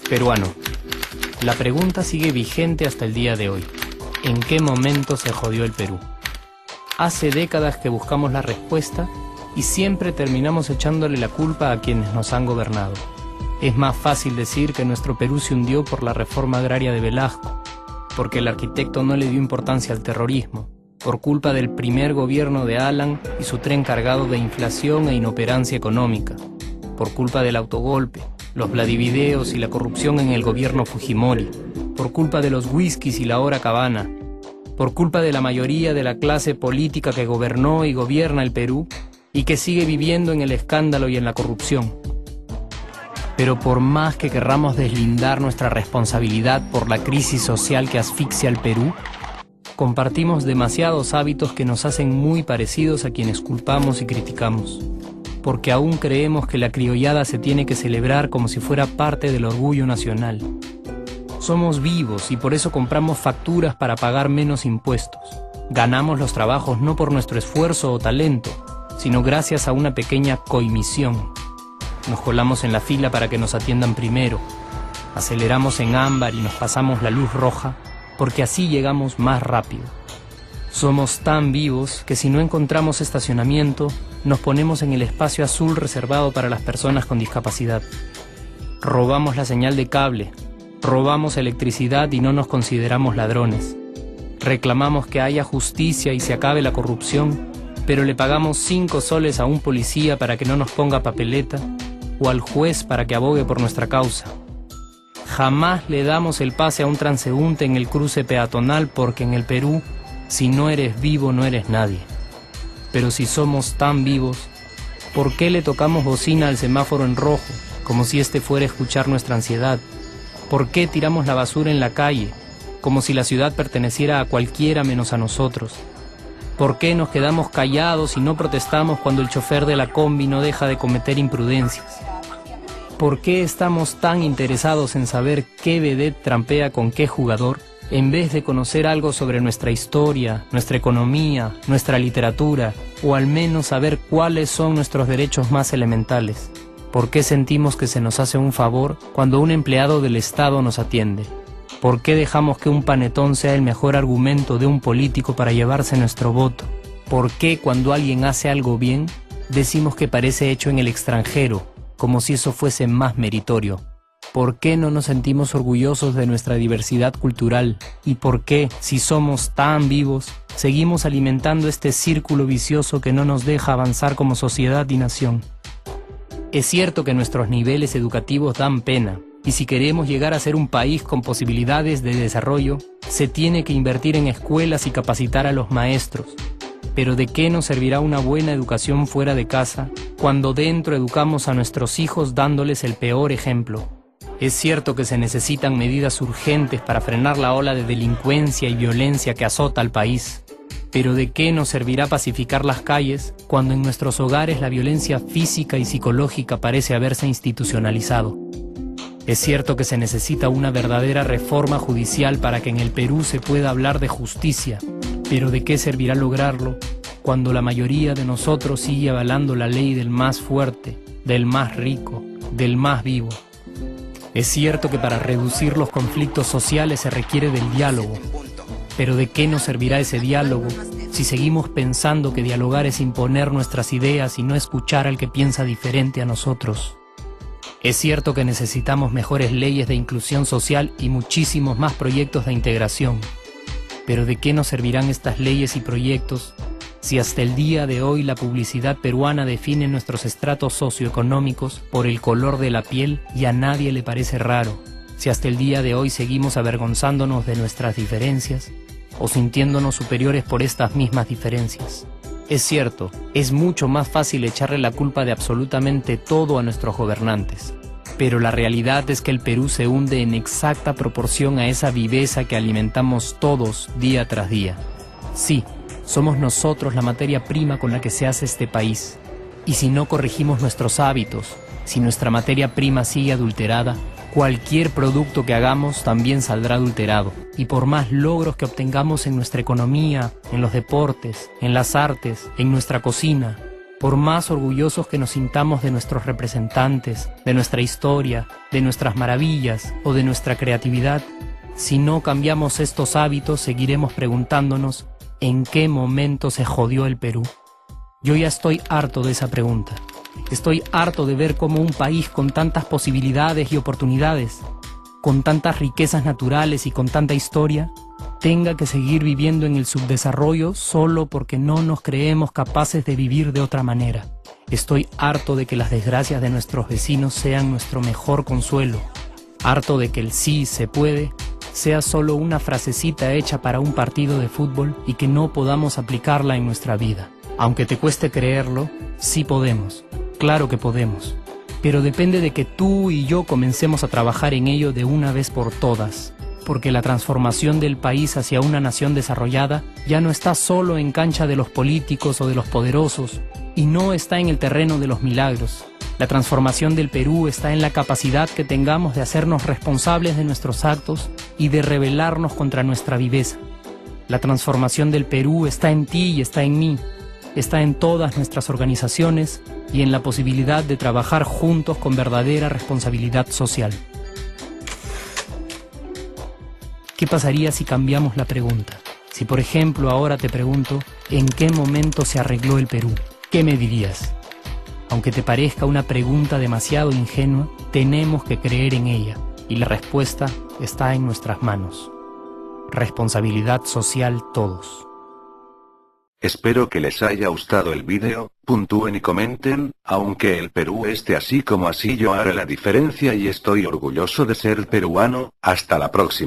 Peruano. La pregunta sigue vigente hasta el día de hoy. ¿En qué momento se jodió el Perú? Hace décadas que buscamos la respuesta y siempre terminamos echándole la culpa a quienes nos han gobernado. Es más fácil decir que nuestro Perú se hundió por la reforma agraria de Velasco, porque el arquitecto no le dio importancia al terrorismo, por culpa del primer gobierno de Alan y su tren cargado de inflación e inoperancia económica, por culpa del autogolpe, los Vladivideos y la corrupción en el gobierno Fujimori, por culpa de los whiskies y la hora cabana, por culpa de la mayoría de la clase política que gobernó y gobierna el Perú y que sigue viviendo en el escándalo y en la corrupción. Pero por más que querramos deslindar nuestra responsabilidad por la crisis social que asfixia al Perú, compartimos demasiados hábitos que nos hacen muy parecidos a quienes culpamos y criticamos, porque aún creemos que la criollada se tiene que celebrar como si fuera parte del orgullo nacional. Somos vivos y por eso compramos facturas para pagar menos impuestos. Ganamos los trabajos no por nuestro esfuerzo o talento, sino gracias a una pequeña coimisión. Nos colamos en la fila para que nos atiendan primero, aceleramos en ámbar y nos pasamos la luz roja, porque así llegamos más rápido. Somos tan vivos que si no encontramos estacionamiento, nos ponemos en el espacio azul reservado para las personas con discapacidad. Robamos la señal de cable, robamos electricidad y no nos consideramos ladrones. Reclamamos que haya justicia y se acabe la corrupción, pero le pagamos 5 soles a un policía para que no nos ponga papeleta, o al juez para que abogue por nuestra causa. Jamás le damos el pase a un transeúnte en el cruce peatonal porque en el Perú, si no eres vivo, no eres nadie. Pero si somos tan vivos, ¿por qué le tocamos bocina al semáforo en rojo, como si este fuera a escuchar nuestra ansiedad? ¿Por qué tiramos la basura en la calle, como si la ciudad perteneciera a cualquiera menos a nosotros? ¿Por qué nos quedamos callados y no protestamos cuando el chofer de la combi no deja de cometer imprudencias? ¿Por qué estamos tan interesados en saber qué vedette trampea con qué jugador, en vez de conocer algo sobre nuestra historia, nuestra economía, nuestra literatura, o al menos saber cuáles son nuestros derechos más elementales? ¿Por qué sentimos que se nos hace un favor cuando un empleado del Estado nos atiende? ¿Por qué dejamos que un panetón sea el mejor argumento de un político para llevarse nuestro voto? ¿Por qué cuando alguien hace algo bien, decimos que parece hecho en el extranjero, como si eso fuese más meritorio? ¿Por qué no nos sentimos orgullosos de nuestra diversidad cultural? ¿Y por qué, si somos tan vivos, seguimos alimentando este círculo vicioso que no nos deja avanzar como sociedad y nación? Es cierto que nuestros niveles educativos dan pena, y si queremos llegar a ser un país con posibilidades de desarrollo, se tiene que invertir en escuelas y capacitar a los maestros. Pero ¿de qué nos servirá una buena educación fuera de casa cuando dentro educamos a nuestros hijos dándoles el peor ejemplo? Es cierto que se necesitan medidas urgentes para frenar la ola de delincuencia y violencia que azota al país. Pero ¿de qué nos servirá pacificar las calles cuando en nuestros hogares la violencia física y psicológica parece haberse institucionalizado? Es cierto que se necesita una verdadera reforma judicial para que en el Perú se pueda hablar de justicia, pero ¿de qué servirá lograrlo cuando la mayoría de nosotros sigue avalando la ley del más fuerte, del más rico, del más vivo? Es cierto que para reducir los conflictos sociales se requiere del diálogo, pero ¿de qué nos servirá ese diálogo si seguimos pensando que dialogar es imponer nuestras ideas y no escuchar al que piensa diferente a nosotros? Es cierto que necesitamos mejores leyes de inclusión social y muchísimos más proyectos de integración. Pero ¿de qué nos servirán estas leyes y proyectos si hasta el día de hoy la publicidad peruana define nuestros estratos socioeconómicos por el color de la piel y a nadie le parece raro? Si hasta el día de hoy seguimos avergonzándonos de nuestras diferencias o sintiéndonos superiores por estas mismas diferencias. Es cierto, es mucho más fácil echarle la culpa de absolutamente todo a nuestros gobernantes, pero la realidad es que el Perú se hunde en exacta proporción a esa viveza que alimentamos todos día tras día. Sí, somos nosotros la materia prima con la que se hace este país, y si no corregimos nuestros hábitos, si nuestra materia prima sigue adulterada, Cualquier producto que hagamos también saldrá adulterado, y por más logros que obtengamos en nuestra economía, en los deportes, en las artes, en nuestra cocina, por más orgullosos que nos sintamos de nuestros representantes, de nuestra historia, de nuestras maravillas o de nuestra creatividad, si no cambiamos estos hábitos, seguiremos preguntándonos ¿en qué momento se jodió el Perú? Yo ya estoy harto de esa pregunta. Estoy harto de ver cómo un país con tantas posibilidades y oportunidades, con tantas riquezas naturales y con tanta historia, tenga que seguir viviendo en el subdesarrollo solo porque no nos creemos capaces de vivir de otra manera. Estoy harto de que las desgracias de nuestros vecinos sean nuestro mejor consuelo. Harto de que el sí se puede sea solo una frasecita hecha para un partido de fútbol y que no podamos aplicarla en nuestra vida. Aunque te cueste creerlo, sí podemos. Claro que podemos. Pero depende de que tú y yo comencemos a trabajar en ello de una vez por todas. Porque la transformación del país hacia una nación desarrollada ya no está solo en cancha de los políticos o de los poderosos, y no está en el terreno de los milagros. La transformación del Perú está en la capacidad que tengamos de hacernos responsables de nuestros actos y de rebelarnos contra nuestra viveza. La transformación del Perú está en ti y está en mí. Está en todas nuestras organizaciones y en la posibilidad de trabajar juntos con verdadera responsabilidad social. ¿Qué pasaría si cambiamos la pregunta? Si por ejemplo ahora te pregunto, ¿en qué momento se arregló el Perú? ¿Qué me dirías? Aunque te parezca una pregunta demasiado ingenua, tenemos que creer en ella y la respuesta está en nuestras manos. Responsabilidad social todos. Espero que les haya gustado el vídeo, puntúen y comenten, aunque el Perú esté así como así yo haré la diferencia y estoy orgulloso de ser peruano, hasta la próxima.